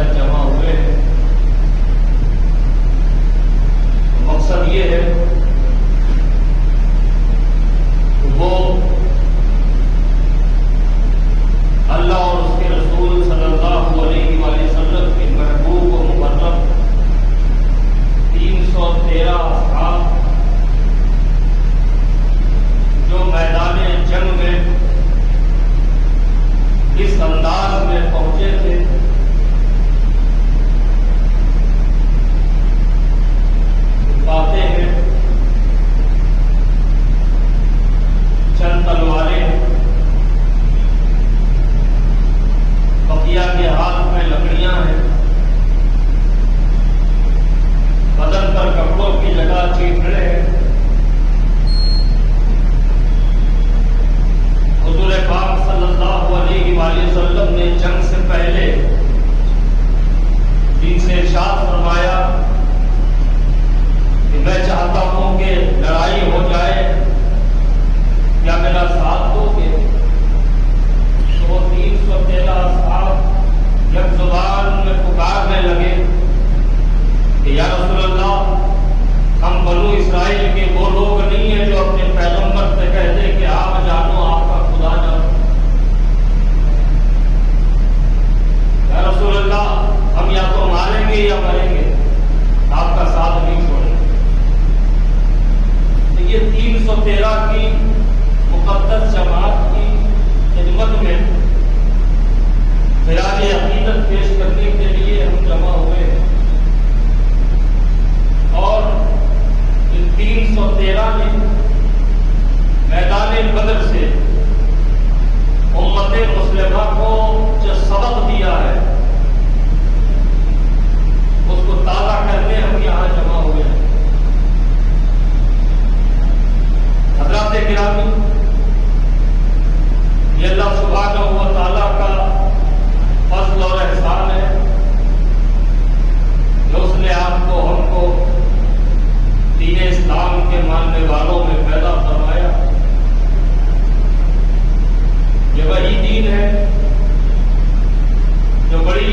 شہر جمع ہوئے ہیں، مقصد یہ ہے کہ وہ اللہ اور اس کے رسول صلی اللہ علیہ وآلہ وسلم کے محبوب و مقرب 313 اصحاب جو میدان جنگ میں اس انداز میں پہنچے تھے، پاتے ہیں چند تلواریں، بقیہ کے ہاتھ میں لکڑیاں ہیں، بدن پر کپڑوں کی جگہ چیتڑے ہیں۔ حضور پاک صلی اللہ علیہ وآلہ وسلم نے جنگ سے پہلے ان سے ارشاد فرمایا کہ میں چاہتا ہوں کہ لڑائی ہو جائے، کیا میرا ساتھ دو گے؟ تو 313 اصحاب یک زبان میں پکارنے لگے کہ یا رسول اللہ، ہم بنو اسرائیل کے وہ لوگ نہیں ہیں جو اپنے پیغمبر سے کہتے کہ آپ جانو آپ کا خدا جانو۔ یا رسول اللہ، ہم یا تو ماریں گے یا مریں گے، آپ کا ساتھ نہیں چھوڑیں گے۔ تو یہ 313 کی مقدس جماعت کی خدمت میں خراج عقیدت پیش کرنے کے لیے ہم جمع ہوئے ہیں، اور ان 313 نے میدان بدر سے امت مسلمہ کو جو سبق دیا ہے اس کو تازہ کرنے ہم یہاں جمع ہوئے ہیں۔ حضرات گرامی، یہ اللہ سبحانہ و تعالیٰ کا فضل اور احسان ہے کہ اس نے آپ کو ہم کو دین اسلام کے ماننے والوں میں پیدا فرمایا۔ یہ وہی دین ہے جو بڑی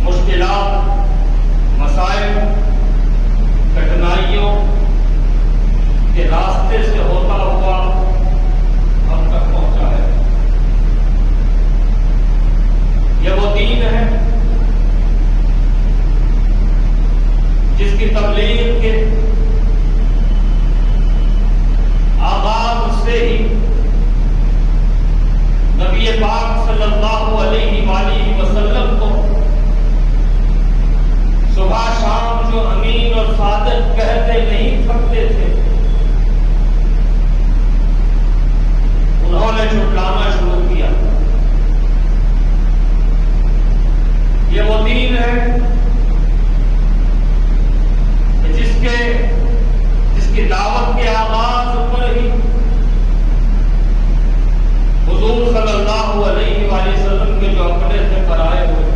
مشکلات، مسائل، کٹھنائیوں کے راستے سے ہوتا ہوا ہم تک پہنچا ہے۔ یہ وہ دین ہے جس کی تبلیغ کے آغاز سے ہی نبی پاک صلی اللہ علیہ وآلہ وسلم کو صبح شام جو امین اور صادق کہتے نہیں تھکتے تھے، انہوں نے جھٹلانا شروع کیا۔ یہ وہ دین ہے جس کی دعوت کے آغاز پر ہی حضور صلی اللہ علیہ وآلہ وسلم کے جو اپنے تھے پرائے ہوئے،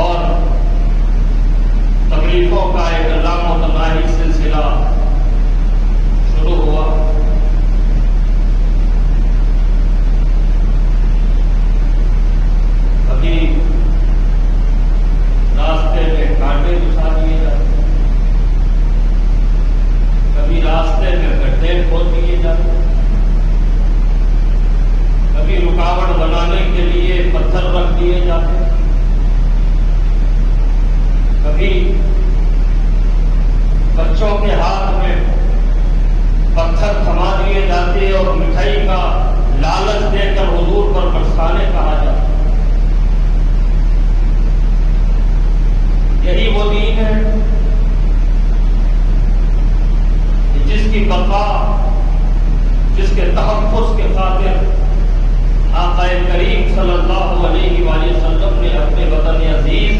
اور تکلیفوں کا ایک لامتناہی سلسلہ شروع ہوا۔ کبھی راستے میں کانٹے بچھا دیے جاتے، کبھی راستے میں گڈھے کھود دیے جاتے، کبھی رکاوٹ بنانے کے لیے پتھر رکھ دیے جاتے، کبھی بچوں کے ہاتھ میں پتھر تھما دیے جاتے اور مٹھائی کا لالچ دے کر حضور پر برسانے کہا جاتا۔ یہی وہ دین ہے جس کی بقا، جس کے تحفظ کے خاطر آقا کریم صلی اللہ علیہ وآلہ وسلم نے اپنے وطن عزیز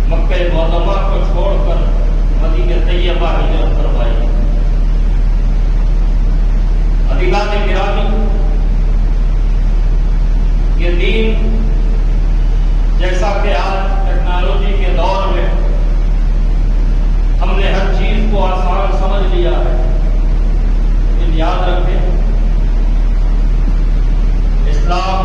مکہ معظمہ کو چھوڑ کر مدینہ طیبہ ہجرت فرمائی۔ عزیزان گرامی، یہ دین جیسا کہ آج ٹیکنالوجی کے دور میں ہم نے ہر چیز کو آسان سمجھ لیا ہے، لیکن یاد رکھیں اسلام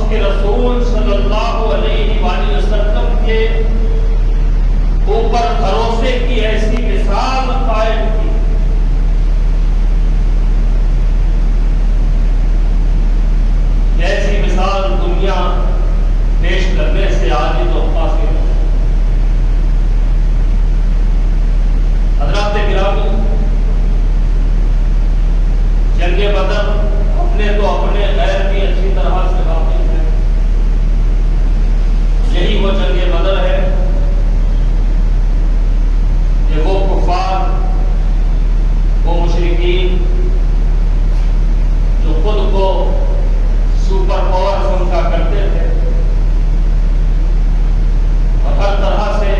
اس کے رسول صلی اللہ علیہ وآلہ وسلم کے اوپر بھروسے کی ایسی مثال قائم کی ایسی مثال دنیا پیش کرنے سے عاجز و قاصر ہے۔ حضرات گرامی، جنگ بدر اپنے تو اپنے غیر بھی اچھی طرح سے واقف ہے۔ یہی وہ جنگ بدر ہے کہ وہ کفار، وہ مشرکین جو خود کو سپر پاور سمجھا کرتے تھے اور ہر طرح سے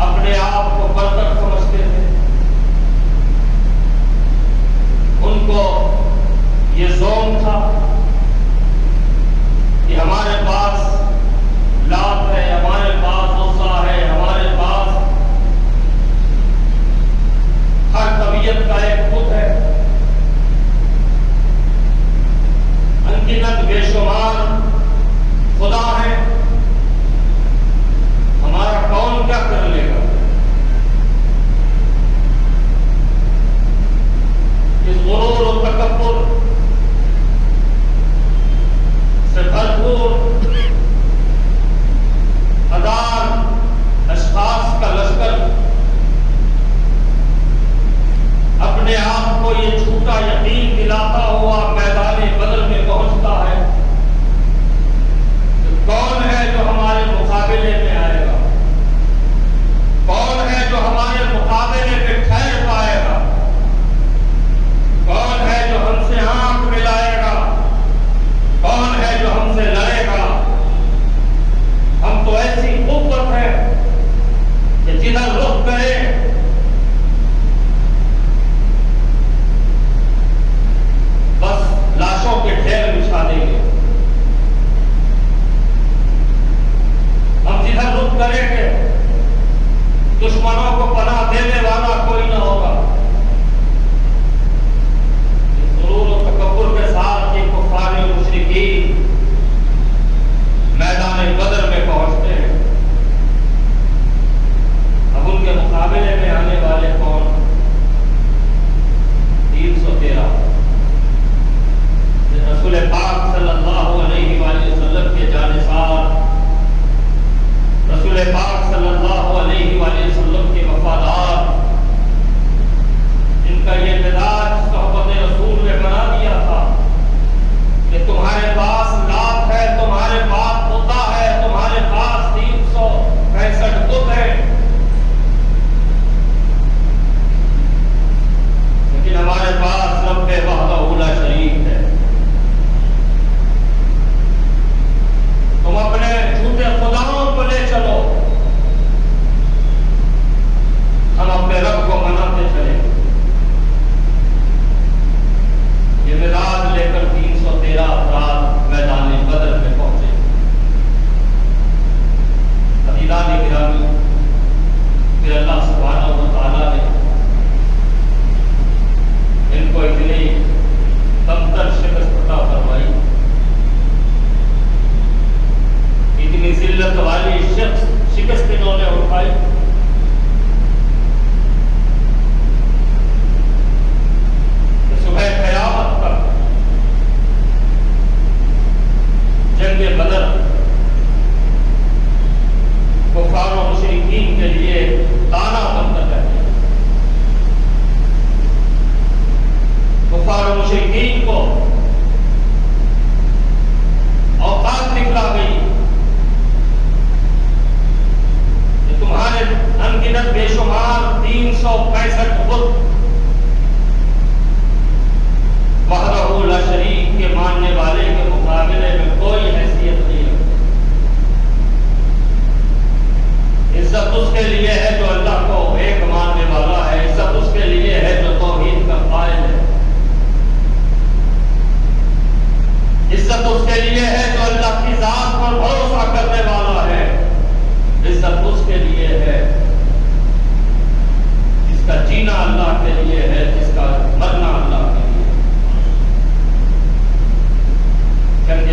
اپنے آپ کو برتر سمجھتے تھے، ان کو یہ زوم تھا کہ ہمارے پاس لات ہے، ہمارے پاس عزا ہے، ہمارے پاس ہر طبیعت کا ایک خود ہے، انگنت بے شمار خدا ہے، ہمارا کون کیا کر لے گا؟ اس غرور و تکبر سے بھرپور ہزار اشخاص کا لشکر اپنے آپ کو یہ جھوٹا یقین دلاتا ہوا میدان بدر میں پہنچتا ہے کہ کون ہے جو ہمارے مقابلے میں آئے گا، کون ہے جو ہمارے مقابلے میں ٹھہر پائے گا، کون ہے جو ہم سے آنکھ ملائے گا، کون ہے جو ہم سے لڑے گا۔ ہم تو ایسی قوت ہے کہ جدھر رخ کرے بس لاشوں کے ڈھیر بچھا دیں گے، ہم جدھر رخ کریں گے دشمنوں کو پناہ دینے والا کوئی نہ ہوگا۔ غرور و تکبر کے ساتھ یہ کفار و مشرکین میدان بدر میں پہنچتے ہیں۔ اب ان کے مقابلے میں آنے والے کون؟ 313 رسول پاک صلی اللہ علیہ وآلہ وسلم کے جانثار، رسول پاک صلی اللہ علیہ وآلہ وسلم کے وفادار، ان کا یہ مزاج صحبت رسول نے بنا دیا تھا کہ تمہارے پاس لات ہے، تمہارے پاس عزا ہے، تمہارے پاس 365 بت ہے، لیکن ہمارے پاس رب وحدہ لا شریک ہے۔ تم اپنے جھوٹے خداؤں کو لے چلو، ہم اپنے رب کو مناتے چلے۔ یہ مزاج لے کر 313 افراد میدان بدر میں پہنچے۔ عزیزان گرامی، پھر اللہ سبحانہ و تعالیٰ نے ان کو اتنی کمتر شکست عطا فرمائی، اتنی ذلت والی شکست انہوں نے اٹھائی کہ صبح قیامت تک جنگ بدر کفار و مشرکین کے لیے تانا بنتا ہے۔ کفار و مشرکین کو اوقات دکھلا گئی کہ تمہارے انگنت بے شمار 365 بت وحدہ لا شریک کے ماننے والے کے مقابلے میں کوئی حیثیت نہیں ہے۔ عزت اس کے لیے ہے جو اللہ کو ایک ماننے والا ہے، عزت اس کے لیے ہے جو توحید کا قائل ہے، عزت اس کے لیے ہے جو اللہ کی ذات پر بھروسہ کرنے والا ہے، عزت اس کے لیے ہے جس کا جینا اللہ کے لیے ہے، جس کا مرنا اللہ کے لیے ہے۔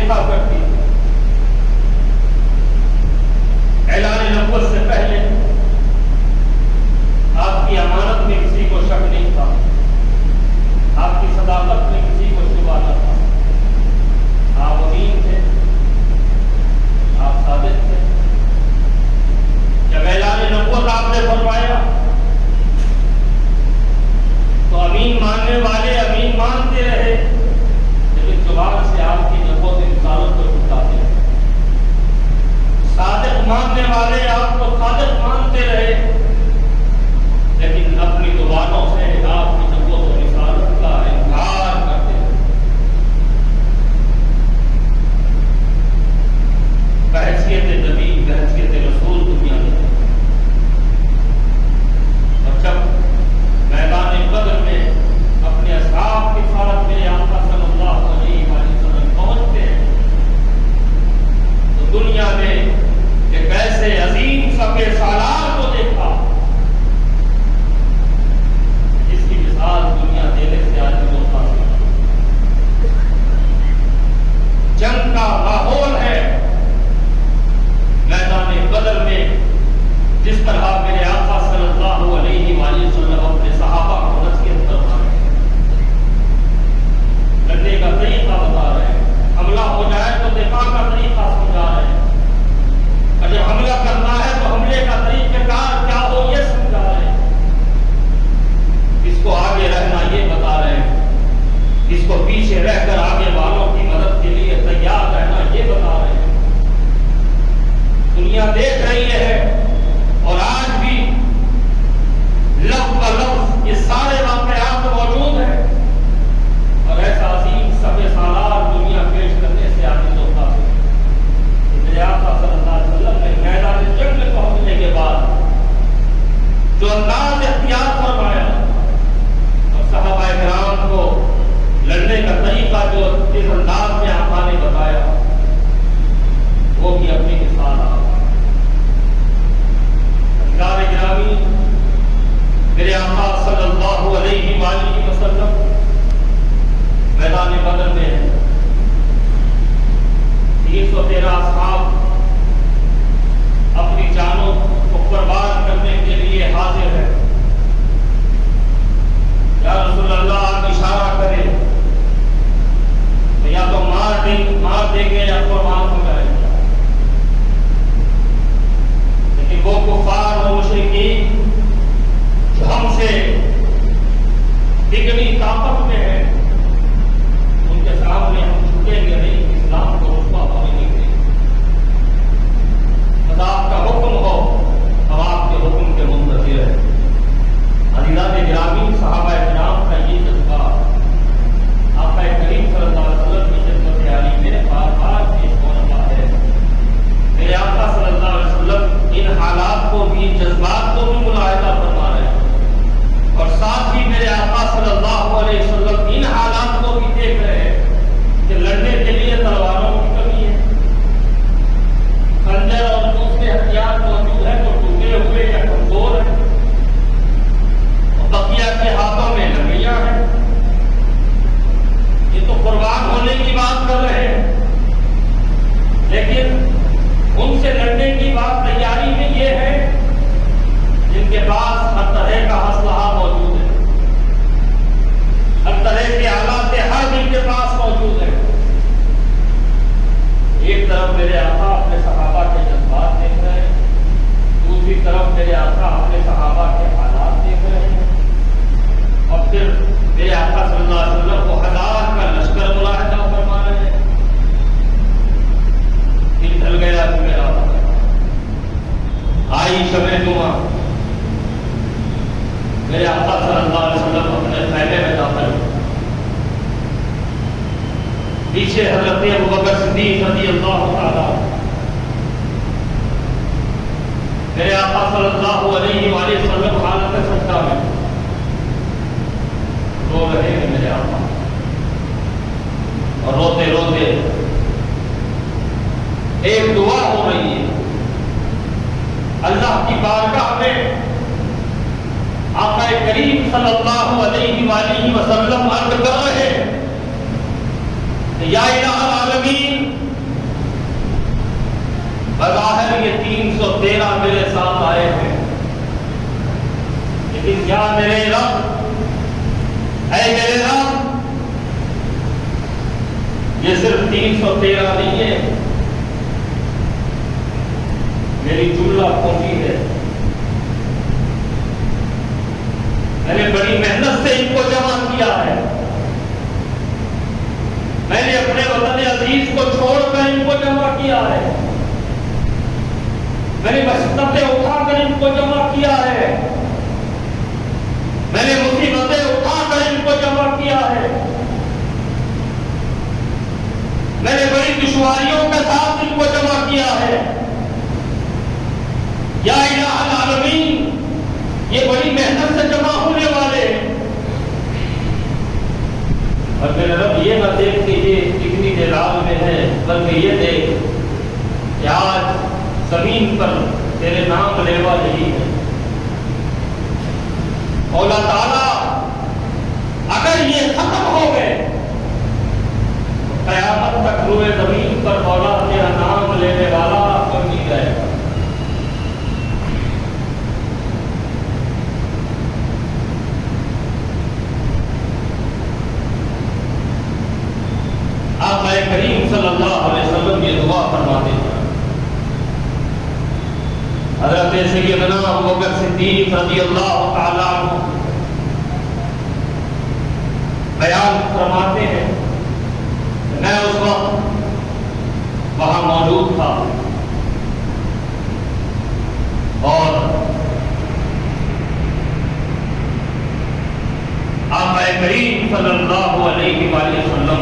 دیکھا کرتی تھی۔ اعلان نبوت سے پہلے آپ کی امانت میں کسی کو شک نہیں تھا، آپ کی صداقت میں کسی کو شبہ نہ تھا، آپ امین تھے، آپ صادق تھے۔ جب اعلان نبوت آپ نے فرمایا تو امین ماننے والے امین مانتے رہے، لیکن زبان سے آپ کی نبوت رسالت کو جھٹلاتے رہے۔ صادق ماننے والے آپ کو صادق مانتے رہے، لیکن اپنی زبانوں سے آپ کی نبوت و رسالت کا انکار کرتے رہے۔ بحیثیت نبی، بحیثیت رسول دنیا میں، اور جب میدان بدر میں اپنے اصحاب کے ساتھ میرے آقا صلی اللہ علیہ وسلم پہنچتے ہیں تو دنیا میں ایک ایسے عظیم سپہ سالار کو دیکھا جس کی مثال دنیا دینے سے آج ہوتا ہے۔ جنگ کا ماحول ہے میدان بدر میں، جس طرح میرے آقا صلی اللہ علیہ وآلہ وسلم اپنے صحابہ کو نصیحت کروا رہے ہیں، لڑنے کا طریقہ بتا رہے ہیں، حملہ ہو جائے تو دفاع کا طریقہ سمجھا رہے ہیں، اور جب حملہ کرنا ہے تو حملے کا طریقہ کار کیا ہو یہ سمجھا رہے ہیں، اس کو آگے رہنا یہ بتا رہے ہیں، اس کو پیچھے رہ کر آگے والوں کی مدد کے لیے تیار رہنا یہ بتا رہے ہیں۔ دنیا دیکھ رہی ہے اور آج بھی لفظ ب لفظ یہ سارے واقعات موجود ہیں، اور ایسا عظیم سپہ سالار دنیا پیش کرنے سے عاجز ہوتا ہے۔ میرے آقا صلی اللہ علیہ وسلم نے میدان جنگ میں پہنچنے کے بعد جو انداز اختیار فرمایا اور صحابہ کرام کو لڑنے کا طریقہ جو اس انداز میں آقا نے بتایا، وہ بھی اپنی مثال آپ گرامی میرے آقا صلی اللہ علیہ وآلہ وسلم میدان بدر میں 313 اصحاب اپنی جانوں کو قربان کرنے کے لیے حاضر ہے۔ یا رسول اللہ آپ اشارہ کریں تو یا تو مار دیں گے یا قربان ہو جائیں گے، لیکن وہ کفار و مشرکین جو ہم سے دگنی طاقت میں ہے، ان کے سامنے ہم جھکیں گے نہیں، اسلام کو رسوا ہونے نہیں دیں گے۔ بس آپ کا حکم ہو، ہم آپ کے حکم کے منتظر ہیں۔ عزیزان گرامی، صحابہ کرام کا یہ جذبہ آقا کریم صلی اللہ علیہ وسلم کی خدمت عالی میں بار بار پیش ہو رہا ہے۔ میرے آقا صلی اللہ علیہ وسلم ان حالات کو بھی، جذبات کو بھی ملاحظہ فرما رہے ہیں، اور ساتھ ہی میرے آقا صلی اللہ علیہ وسلم ان حالات کو بھی دیکھ رہے ہیں کہ لڑنے کے لیے تلواروں کی کمی ہے، خنجر اور دوسرے ہتھیار موجود ہیں تو ٹوٹے ہوئے یا کمزور ہیں، اور بقیہ کے ہاتھوں میں لکڑیاں ہیں۔ یہ تو قربان ہونے کی بات کر رہے ہیں، لیکن ان سے لڑنے کی بات تیاری میں یہ ہے جن کے پاس ہر طرح کا اسلحہ موجود ہے، ہر طرح کے آلات ہر دن کے پاس موجود ہے۔ ایک طرف میرے آقا اپنے صحابہ کے جذبات دیکھ رہے ہیں، دوسری طرف میرے آقا اپنے صحابہ کے حالات دیکھ رہے ہیں، اور پھر میرے آقا صلی اللہ علیہ وسلم کو ہزار کا لشکر ملاحظہ فرما رہے ہیں۔ دل ڈھل گیا کہ میرا آئی شب جمعہ، میرے آقا صلی اللہ علیہ وسلم اپنے خیمے میں داخل ہوئے، پیچھے حضرت ابوبکر صدیق رضی اللہ تعالیٰ، میرے آقا صلی اللہ علیہ وآلہ وسلم حالت سجدہ میں رو رہے ہیں میرے آقا، اور روتے روتے ایک دعا ہو رہی ہے، اللہ کی بارگاہ میں آقا کریم صلی اللہ علیہ وآلہ وسلم عرض کر رہے ہیں، یا الہ العالمین بظاہر یہ 313 میرے ساتھ آئے ہیں، لیکن کیا میرے رب، اے میرے رب، یہ صرف 313 نہیں ہے، میری جملہ پونجی ہے، میں نے بڑی محنت سے ان کو جمع کیا ہے، میں نے اپنے وطن عزیز کو چھوڑ کر ان کو جمع کیا ہے، میں نے مصیبتیں اٹھا کر ان کو جمع کیا ہے، میں نے مصیبتیں اٹھا کر ان کو جمع کیا ہے، میں نے بڑی دشواریوں کے ساتھ ان کو جمع کیا ہے، یا الہ العالمین، یہ بڑی محنت سے جمع ہونے والے ہیں، اور میرے رب یہ نہ دیکھ کہ یہ کتنی جلال میں ہے، بلکہ یہ دیکھ کہ آج زمین پر تیرے نام لیوا نہیں ہے۔ مولا تعالیٰ اگر یہ ختم ہو گئے تو قیامت تک روئے زمین پر مولا تیرا نام لینے والا کوئی نہیں رہے گا۔ آقا کریم صلی اللہ علیہ وسلم یہ دعا فرماتے ہیں، حضرت سیدنا ابوبکر صدیق رضی اللہ تعالیٰ عنہ بیان فرماتے ہیں، میں اس وقت وہاں موجود تھا اور آقا کریم صلی اللہ علیہ وآلہ وسلم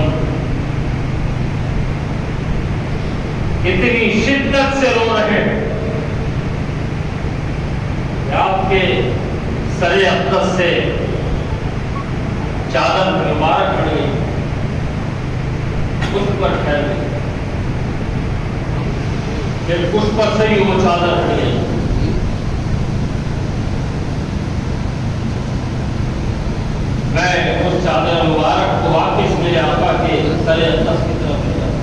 اتنی شدت سے رو رہے ہیں کہ آپ کے سر اقدس سے چادر مبارک ہٹ گئی، اس پر ٹھہر گئی، پھر اس پر سے ہی وہ چادر ہٹ گئی، میں اس چادر مبارک کو واپس میرے آقا کے سر اقدس کی طرف لے جاتا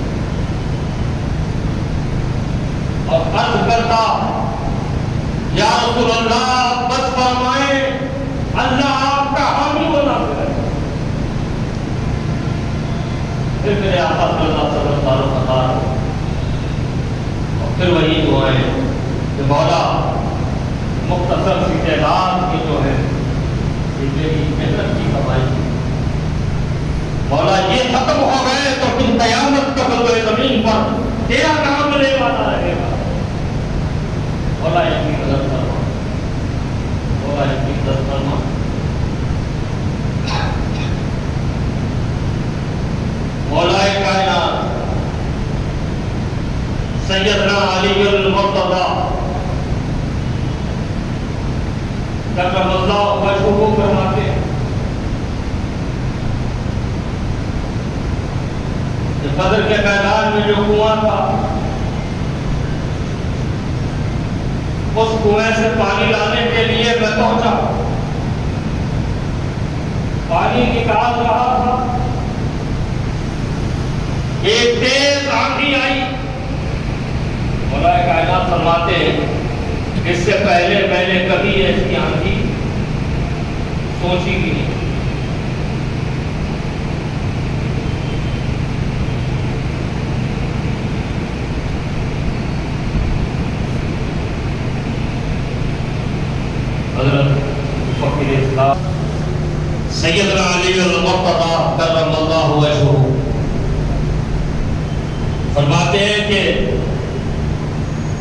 اور عرض کرتا، یا رسول اللہ بس فرمائیں، اللہ آپ کا حامی و ناصر ہے۔ پھر میرے آقا صلی اللہ علیہ وسلم دار و مدار اور پھر وہی دعائیں کہ مولا مختصر سی تعداد کی جو ہے یہ میری محنت کی کمائی، مولا یہ ختم ہو گئے تو پھر قیامت کا روئے زمین پر تیرا نام لے والا رہے گا۔ مولا ان کی مدد فرما، مولا ان کی مدد فرما۔ مولا کائنات سیدنا علی المرتضی کرم اللہ وجہہ فرماتے ہیں کہ بدر کے میدان میں جو کنواں تھا، اس کنویں سے پانی لانے کے لیے میں پہنچا، پانی نکال رہا تھا، ایک تیز آندھی آئی، مولا کائنات فرماتے ہیں اس سے پہلے میں نے کبھی ایسی آندھی سوچی بھی نہیں۔ حضرت فقیر اسلام سیدنا علی المرتضی کرم اللہ وجہہ فرماتے ہیں کہ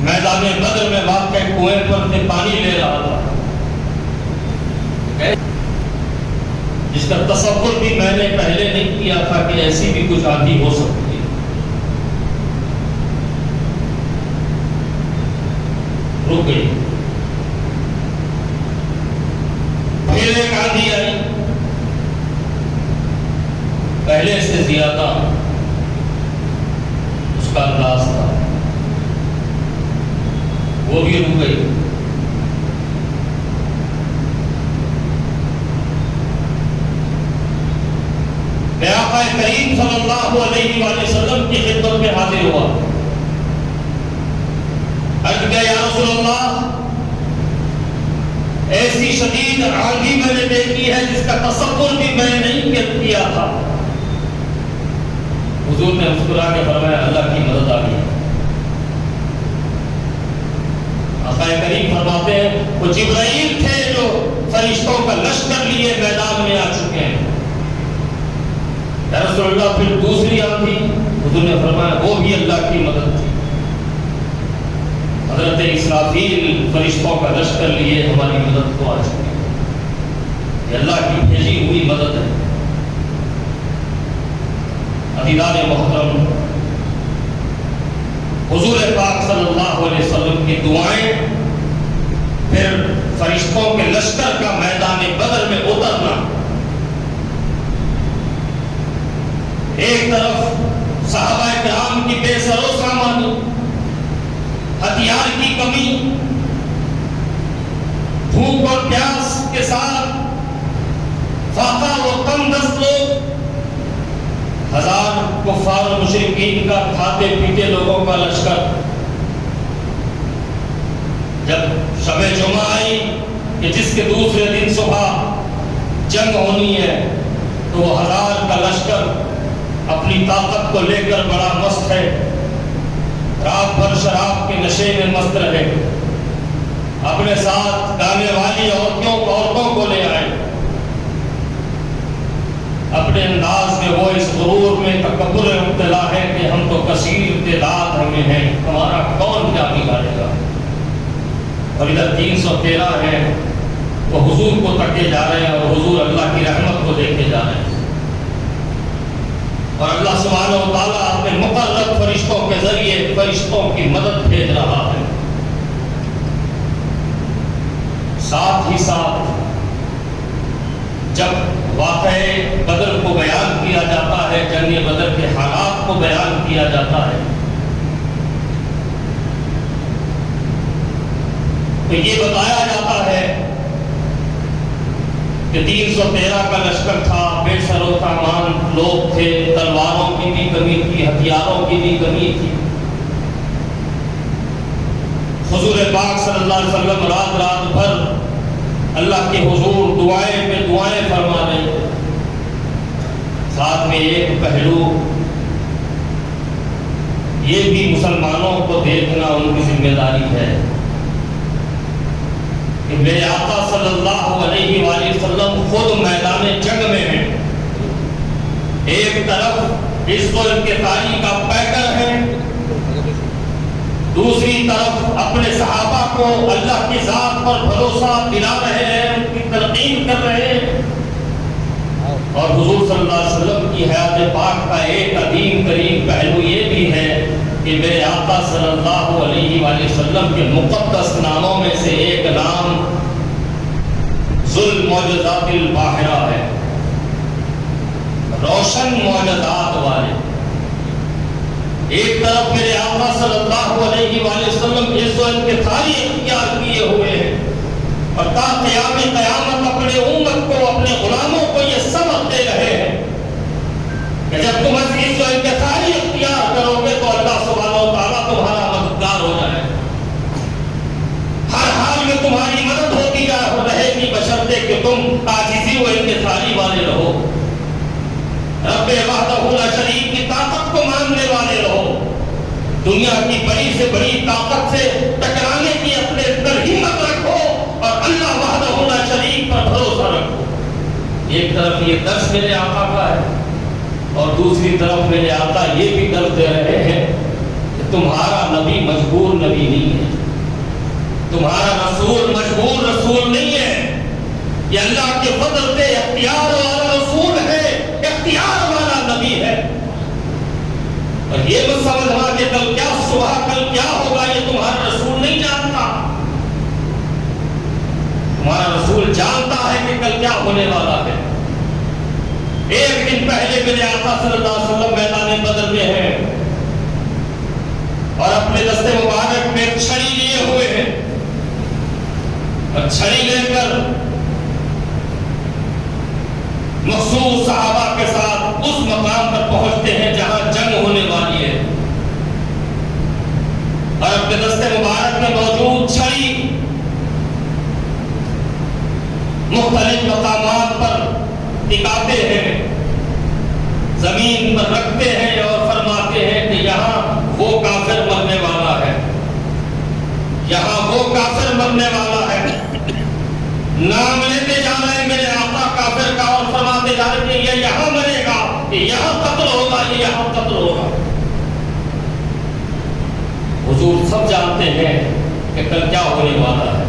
میدان بدر میں واقع کنویں پر سے پانی لے رہا تھا، جس کا تصور بھی میں نے پہلے نہیں کیا تھا کہ ایسی بھی کچھ آندھی ہو سکتی ہے۔ رک گئی، پھر ایک آندھی آئی، پہلے سے زیادہ اس کا انداز تھا، وہ بھی رک گئی، میں آقا کریم صلی اللہ علیہ وآلہ وسلم کی خدمت میں حاضر ہوا، عرض کیا یا رسول اللہ، ایسی شدید آندھی میں نے دیکھی ہے جس کا تصور بھی میں نہیں کیا تھا۔ حضور نے مسکرا کے فرمایا اللہ کی مدد آ گئی۔ آقا کریم فرماتے ہیں وہ جبرائیل تھے جو فرشتوں کا لشکر لیے میدان میں آ چکے ہیں۔ یا رسول اللہ پھر دوسری آندھی، حضور نے فرمایا وہ بھی اللہ کی مدد تھی۔ حضرت اسرافیل فرشتوں کا لشکر لیے ہماری مدد کو آ چکے ہیں۔ یہ اللہ کی بھیجی ہوئی مدد ہے۔ عزیزان محترم، حضور پاک صلی اللہ علیہ وسلم کی دعائیں، پھر فرشتوں کے لشکر کا میدان بدر میں اترنا، ایک طرف صحابہ کرام کی بے سر و سامانی، ہتھیار کی کمی، بھوک اور پیاس کے ساتھ فاقہ و کم دست لوگ، ہزار کفار و مشرکین کا کھاتے پیتے لوگوں کا لشکر۔ جب شب جمعہ آئی کہ جس کے دوسرے دن صبح جنگ ہونی ہے، تو وہ ہزار کا لشکر اپنی طاقت کو لے کر بڑا مست ہے، رات بھر شراب کے نشے میں مست رہے، اپنے ساتھ گانے والی عورتوں کو لے آئے، اپنے انداز میں وہ اس غرور میں تکبر میں مبتلا ہے کہ ہم تو کثیر تعداد ہمیں ہیں، ہمارا کون کیا بگاڑے گا۔ اور ادھر 313 ہے، وہ حضور کو تکے جا رہے ہیں اور حضور اللہ کی رحمت کو دیکھے جا رہے ہیں، اور اللہ سبحانہ و تعالیٰ اپنے مقرب فرشتوں کے ذریعے فرشتوں کی مدد بھیج رہا ہے۔ ساتھ ہی ساتھ جب واقعہ بدر کو بیان کیا جاتا ہے، جنگ بدر کے حالات کو بیان کیا جاتا ہے، تو یہ بتایا جاتا ہے کہ 313 کا لشکر تھا، بے سر و سامان لوگ تھے، تلواروں کی بھی کمی تھی، ہتھیاروں کی بھی کمی تھی۔ حضور پاک صلی اللہ علیہ وسلم رات بھر اللہ کے حضور دعائیں پہ دعائیں فرما رہے تھے۔ ساتھ میں ایک پہلو یہ بھی مسلمانوں کو دیکھنا ان کی ذمہ داری ہے کہ میرے آقا صلی اللہ علیہ وآلہ وسلم خود میدان جنگ میں ہیں، ایک طرف عز و انکساری کا پیکر ہے، دوسری طرف اپنے صحابہ کو اللہ کی ذات پر بھروسہ دلا رہے ہیں، ان کی تلقین کر رہے ہیں، اور حضور صلی اللہ علیہ وسلم کی حیات پاک کا ایک عظیم ترین پہلو یہ بھی ہے کہ میرے آقا صلی اللہ علیہ وآلہ وسلم کے مقدس ناموں میں سے ایک نام ذو المعجزات الباہرہ ہے، روشن معجزات والے۔ ایک طرف میرے آقا صلی اللہ علیہ وآلہ وسلم عز و انکساری اختیار کیے ہوئے ہیں، اور تا قیام قیامت اپنے امت کو، اپنے غلاموں کو یہ سبق دے رہے ہیں کہ جب تم عز و انکساری اختیار کرو گے تو اللہ سبحانہ و تعالیٰ تمہارا مددگار ہو جائے، ہر حال میں تمہاری مدد ہوتی رہے گی، بشرطے کہ تم عاجزی و انکساری والے رہو، رب وحدہ لا شریک کی طاقت کو ماننے والے رہو، دنیا کی بڑی سے بڑی طاقت سے ٹکرانے کی اپنے اندر ہمت رکھو، اور اللہ وحدہ لا شریک پر بھروسہ رکھو۔ ایک طرف یہ درس میرے آقا کا ہے، اور دوسری طرف میرے آقا یہ بھی درس دے رہے ہیں کہ تمہارا نبی مجبور نبی نہیں ہے، تمہارا رسول مجبور رسول نہیں ہے، یہ اللہ کے فضل سے اختیار والا رسول ہے، اختیار والا نبی ہے، اور یہ مت سمجھنا کہ کل کیا صبح کل کیا ہوگا یہ تمہارا رسول نہیں جانتا، تمہارا رسول جانتا ہے کہ کل کیا ہونے والا ہے۔ ایک دن پہلے میرے آقا صلی اللہ علیہ وسلم میدان بدر میں ہیں، اور اپنے دست مبارک میں چھڑی لیے ہوئے ہیں، اور چھڑی لے کر مخصوص صحابہ کے ساتھ اس مقام پر پہنچتے ہیں جہاں جنگ ہونے والی ہے، اور اپنے دست مبارک میں موجود چھڑی مختلف مقامات پر ٹکاتے ہیں، زمین پر رکھتے ہیں اور فرماتے ہیں کہ یہاں وہ کافر مرنے والا ہے، یہاں وہ کافر مرنے والا ہے۔ نام لیتے جا رہے ہیں میرے آقا کافر کا اور فرماتے جا رہے ہیں یہ یہاں مرے گا، یہ یہاں قتل ہوگا، یہ یہاں قتل ہوگا۔ حضور سب جانتے ہیں کہ کل کیا ہونے والا ہے۔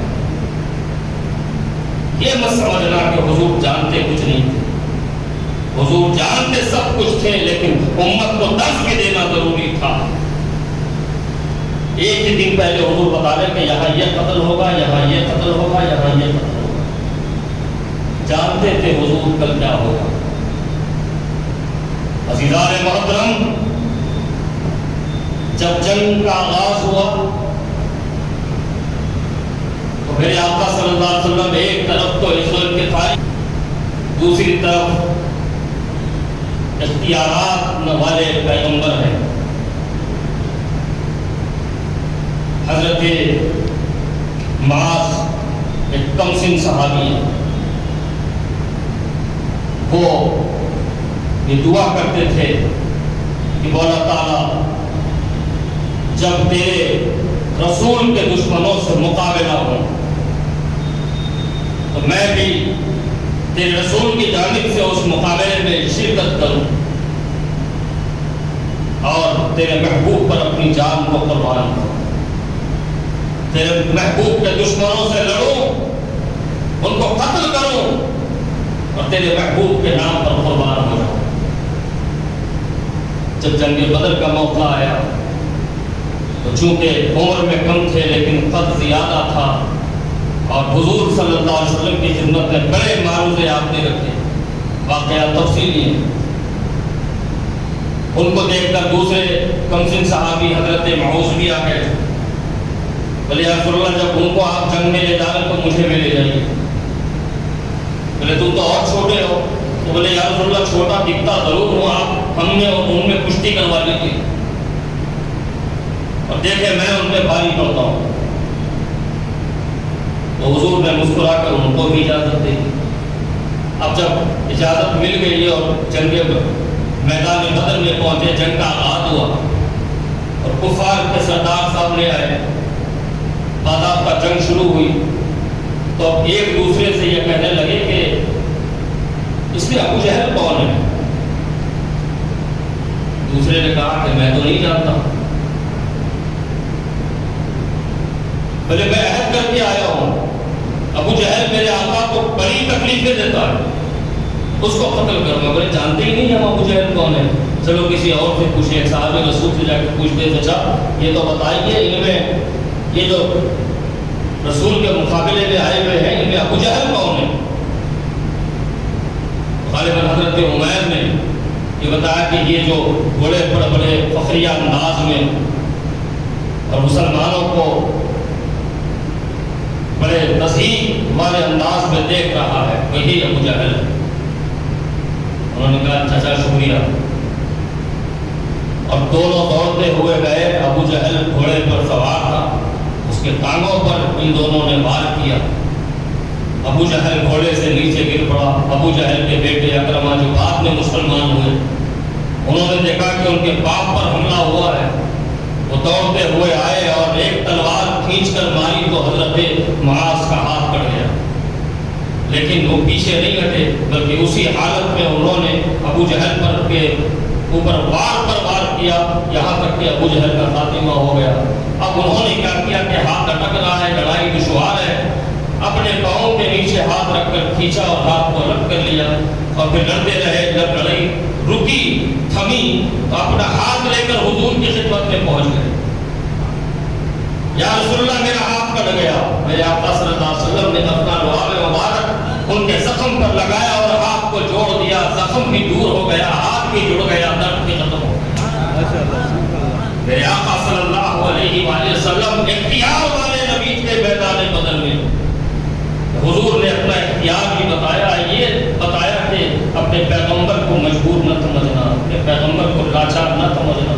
یہ مت سمجھنا کہ حضور جانتے کچھ نہیں تھے، حضور جانتے سب کچھ تھے، لیکن امت کو درس بھی دینا ضروری تھا۔ ایک ہی دن پہلے حضور بتا رہے کہ یہاں یہ قتل ہوگا، یہاں یہ قتل ہوگا، یہاں یہ قتل ہوگا۔ جانتے تھے حضور کل کیا ہوگا۔ عزیزان محترم، جب جنگ کا آغاز ہوا تو میرے آقا صلی اللہ علیہ وسلم ایک طرف تو عزت کے تھے، دوسری طرف اختیارات والے پیغمبر ہیں۔ حضرت معاذ ایک کم سن صحابی ہے، وہ یہ دعا کرتے تھے کہ مولا تعالیٰ جب تیرے رسول کے دشمنوں سے مقابلہ ہو تو میں بھی تیرے رسول کی جانب سے اس مقابلے میں شرکت کروں اور تیرے محبوب پر اپنی جان کو قربان کروں، تیرے محبوب کے دشمنوں سے لڑوں، ان کو قتل کروں اور تیرے محبوب کے نام پر قربان ہو جاؤں۔ جب جنگ بدر کا موقع آیا تو چونکہ عمر میں کم تھے لیکن قد زیادہ تھا اور حضور صلی اللہ علیہ وسلم کی خدمت میں بڑے معروضے آپ نے رکھے، واقعات تفصیلی ہیں۔ ان کو دیکھ کر دوسرے کم سن صحابی حضرت معوذ بھی آ گئے، بولے یا رسول اللہ جب ان کو آپ جنگ میں لے جا رہے تو مجھے بھی لے جائیے۔ بولے تم تو اور چھوٹے ہو، تو بولے یا رسول اللہ چھوٹا دکھتا ضرور ہوں، آپ ہم نے اور ان میں کشتی کروا لی تھی اور دیکھے میں ان پہ بھاری پڑتا ہوں۔ تو حضور نے مسکرا کر ان کو بھی اجازت دی۔ اب جب اجازت مل گئی اور جنگ میدان بدر میں پہنچے، جنگ کا آغاز ہوا اور کفار کے سردار سامنے آئے، باضابطہ جنگ شروع ہوئی تو اب ایک دوسرے سے یہ کہنے لگے کہ اس میں ابو جہل کون ہے؟ دوسرے نے کہا کہ میں تو نہیں جانتا۔ بولے میں عہد کر کے آیا ہوں، ابو جہل میرے آقا کو بڑی تکلیفیں دیتا ہے، اس کو قتل کروں۔ بولے جانتے ہی نہیں ہم ابو جہل کون ہے، چلو کسی اور سے پوچھیں، صحابہ رسول سے جا کے پوچھتے چچا یہ تو بتائیے ان میں یہ جو رسول کے مقابلے میں آئے ہوئے ہیں ان میں ابو جہل کون ہے؟ غالباً حضرت عمیر نے یہ بتایا کہ یہ جو بڑے بڑے فخریہ انداز میں اور مسلمانوں کو بڑے تذہیب والے انداز میں دیکھ رہا ہے وہی ابو جہل ہے۔ انہوں نے کہا چچا شکریہ، اور دونوں دوڑتے ہوئے گئے۔ ابو جہل گھوڑے پر سوار تھا، اس کے ٹانگوں پر ان دونوں نے وار کیا، ابو جہل گھوڑے سے نیچے گر پڑا۔ ابو جہل کے بیٹے اکرمہ جو بعد میں مسلمان ہوئے، انہوں نے دیکھا کہ ان کے باپ پر حملہ ہوا ہے، وہ دوڑتے ہوئے آئے اور ایک تلوار کھینچ کر ماری تو حضرت معاذ کا ہاتھ کٹ گیا، لیکن وہ پیچھے نہیں ہٹے بلکہ اسی حالت میں انہوں نے ابو جہل پر کے اوپر وار پر وار کیا، یہاں تک کہ ابو جہل کا خاتمہ ہو گیا۔ اب انہوں نے کیا کیا کہ ہاتھ اٹک رہا ہے، لڑائی دشوار ہے، اپنے پاؤں کے نیچے ہاتھ رکھ کر کھینچا اور ہاتھ کو الگ کر لیا اور پھر لڑتے رہے۔ جب لڑائی رکی تھمی تو اپنا ہاتھ لے کر حضور کی خدمت میں پہنچ گئے۔ یا رسول اللہ میرا ہاتھ کٹ گیا۔ میرے آقا صلی اللہ علیہ وسلم نے اپنا لعاب مبارک ان کے زخم پر لگایا اور ہاتھ کو جوڑ دیا، زخم بھی دور ہو گیا، ہاتھ بھی جڑ گیا، درد بھی ختم ہو گیا۔ میرے آقا صلی اللہ علیہ وآلہ وسلم اختیار والے نبی کے میدان بدر میں حضور نے اپنا اختیار بھی بتایا، یہ بتایا کہ اپنے پیغمبر کو مجبور نہ سمجھنا، اپنے پیغمبر کو لاچار نہ سمجھنا،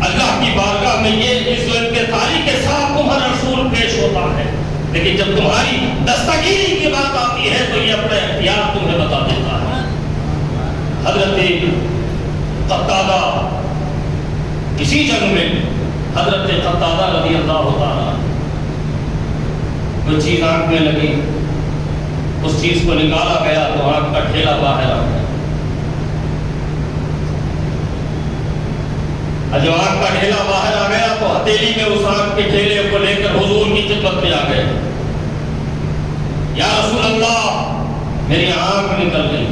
اللہ کی بارگاہ میں میں یہ عزت و انکساری کے ساتھ تمہارا رسول پیش ہوتا ہے، لیکن جب تمہاری دستگیری کی بات آتی ہے تو یہ اپنا اختیار تمہیں بتا دیتا ہے۔ حضرت قتادہ اسی جنگ میں حضرت قتادہ رضی اللہ تعالیٰ کوئی چیز آنکھ میں لگی، اس چیز کو نکالا گیا تو آنکھ کا ڈھیلا باہر آ گیا۔ جب آنکھ کا ڈھیلا باہر آ گیا تو ہتھیلی میں اس آنکھ کے ڈھیلے کو لے کر حضور کی خدمت میں آ گئے، یا رسول اللہ میری آنکھ نکل گئی۔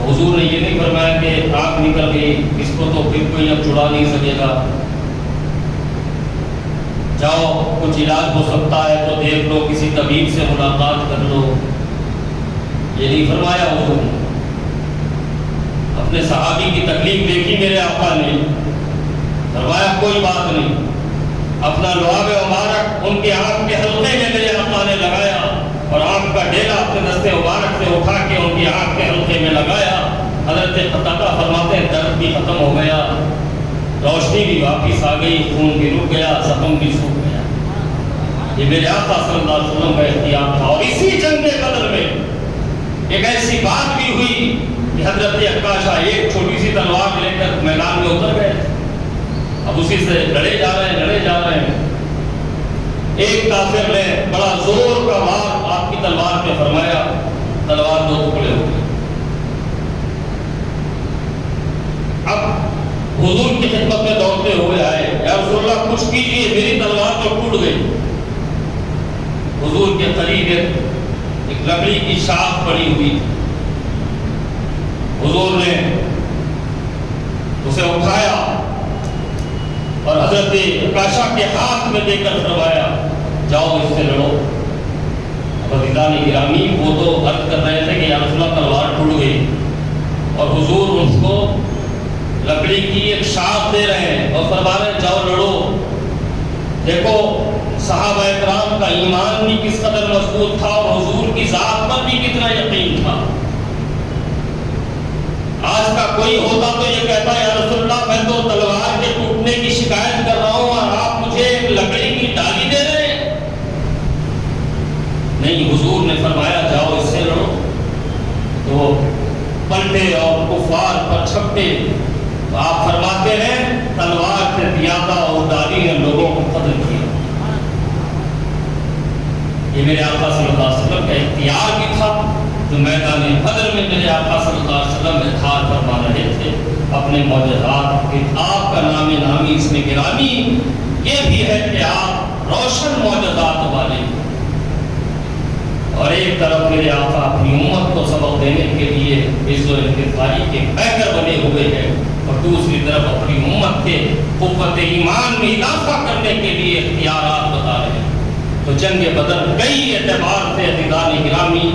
حضور نے یہ نہیں فرمایا کہ آنکھ نکل گئی اس کو تو پھر کوئی اب چھڑا نہیں سکے گا، جاؤ کچھ علاج ہو سکتا ہے تو دیکھ لو، کسی طبیب سے ملاقات کر لو، یہ نہیں فرمایا حضور نے۔ اپنے صحابی کی تکلیف دیکھی میرے آقا نے، فرمایا کوئی بات نہیں، اپنا لعاب مبارک ان کے آنکھ کے حلقے میں میرے آقا نے لگایا اور آنکھ کا ڈیلا اپنے دستے مبارک سے اٹھا کے ان کی آنکھ کے حلقے میں لگایا۔ حضرت قتادہ فرماتے ہیں درد بھی ختم ہو گیا، روشنی بھی واپس آ گئی، خون بھی رک گیا، زخم بھی سوکھ گیا۔ یہ میرے آقا صلی اللہ علیہ وسلم کا اختیار تھا۔ اور اسی جنگ بدر میں ایک ایسی بات بھی ہوئی کہ حضرت عکاشہ ایک چھوٹی سی تلوار لے کر میدان میں اتر گئے، اب اسی سے لڑے جا رہے ہیں۔ ایک کافر نے بڑا زور کا وار آپ کی تلوار پہ فرمایا، تلوار 2 ٹکڑے ہو گئے۔ اب حضور کی خدمت میں دوڑتے ہوئے آئے، یا رسول اللہ کچھ کیجیے، میری تلوار تو ٹوٹ گئی۔ حضور کے قریب ایک لکڑی کی شاخ پڑی ہوئی تھی، حضور نے اسے اٹھایا اور حضرت عکاشہ کے ہاتھ میں دے کر فرمایا جاؤ اس سے لڑو۔ اب عزیزان گرامی وہ تو عرض کر رہے تھے کہ یا رسول اللہ تلوار ٹوٹ گئی، اور حضور اس کو لکڑی کی ایک شاخ دے رہے ہیں اور فرما رہے ہیں جاؤ لڑو۔ دیکھو صحابہ اکرام کا ایمان بھی کس قدر مضبوط تھا اور حضور کی ذات پر بھی کتنا یقین تھا۔ آج کا کوئی ہوتا تو یہ کہتا ہے یا رسول اللہ میں تو تلوار کے ٹوٹنے کی شکایت کر رہا ہوں اور آپ مجھے ایک لکڑی کی ڈالی دے رہے ہیں۔ نہیں، حضور نے فرمایا جاؤ اس سے لڑو۔ تو پلٹے اور کفار پر چھپے، تو آپ فرماتے ہیں تلوار سے زیادہ اور ڈالی نے لوگوں کو قتل کیا۔ یہ میرے آقا صلی اللہ علیہ وسلم کا اختیار بھی تھا جو میدان بدر میں میرے آقا صلی اللہ علیہ وسلم اظہار فرما رہے تھے اپنے معجزات کے۔ آپ کا نام نامی اس میں گرامی یہ بھی ہے کہ آپ روشن معجزات والے، اور ایک طرف میرے آقا اپنی امت کو سبق دینے کے لیے عزت و انکساری کے پیکر بنے ہوئے ہیں، اور دوسری طرف اپنی امت کے قوت ایمان میں اضافہ کرنے کے لیے اختیارات بتا رہے ہیں۔ تو جنگ بدر کئی اعتبار سے عزیزان گرامی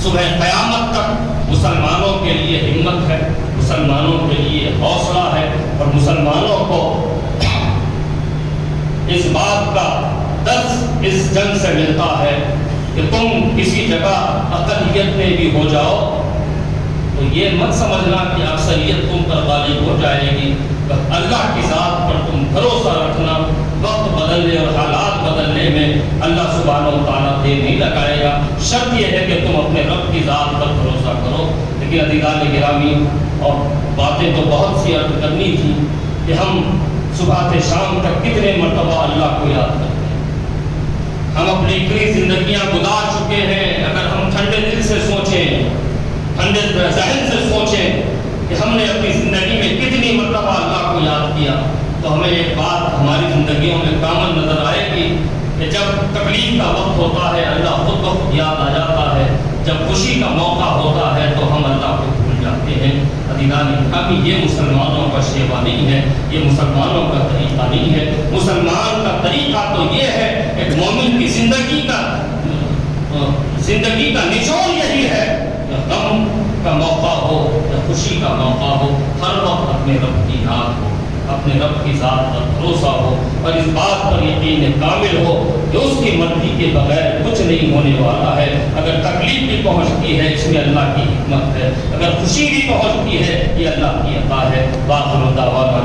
صبح قیامت تک مسلمانوں کے لیے ہمت ہے، مسلمانوں کے لیے حوصلہ ہے، اور مسلمانوں کو اس بات کا درس اس جنگ سے ملتا ہے کہ تم کسی جگہ اقلیت میں بھی ہو جاؤ تو یہ مت سمجھنا کہ اکثریت تم پر غالب ہو جائے گی۔ اللہ کی ذات پر تم بھروسہ رکھنا، وقت بدلنے اور حالات بدلنے میں اللہ سبحانہ و تعالیٰ دیر نہیں لگائے گا۔ شرط یہ ہے کہ تم اپنے رب کی ذات پر بھروسہ کرو۔ لیکن عزیزان گرامی اور باتیں تو بہت سی عرض کرنی تھی کہ ہم صبح سے شام تک کتنے مرتبہ اللہ کو یاد کرتے ہیں۔ ہم اپنی اتنی زندگیاں گزار چکے ہیں، اگر ہم ٹھنڈے دل سے سوچیں، ٹھنڈے ذہن سے سوچیں کہ ہم نے اپنی زندگی میں کتنی مرتبہ اللہ کو یاد کیا، تو ہمیں ایک بات ہماری زندگیوں میں کامن نظر آئے گی کہ جب تکلیف کا وقت ہوتا ہے اللہ خود بخود یاد آ جاتا ہے، جب خوشی کا موقع ہوتا ہے تو ہم اللہ کو بھول جاتے ہیں۔ عزیزان گرامی یہ مسلمانوں کا شیوا نہیں ہے، یہ مسلمانوں کا طریقہ نہیں ہے۔ مسلمان کا طریقہ تو یہ ہے، ایک مومن کی زندگی کا نچوڑ یہی ہے کہ غم کا موقع ہو یا خوشی کا موقع ہو، ہر وقت اپنے رب کی یاد ہو، اپنے رب کی ذات پر بھروسہ ہو، اور اس بات پر یقین کامل ہو کہ اس کی مرضی کے بغیر کچھ نہیں ہونے والا ہے۔ اگر تکلیف بھی پہنچتی ہے اس میں اللہ کی حکمت ہے، اگر خوشی بھی پہنچتی ہے یہ اللہ کی عطا ہے۔ وآخر دعوانا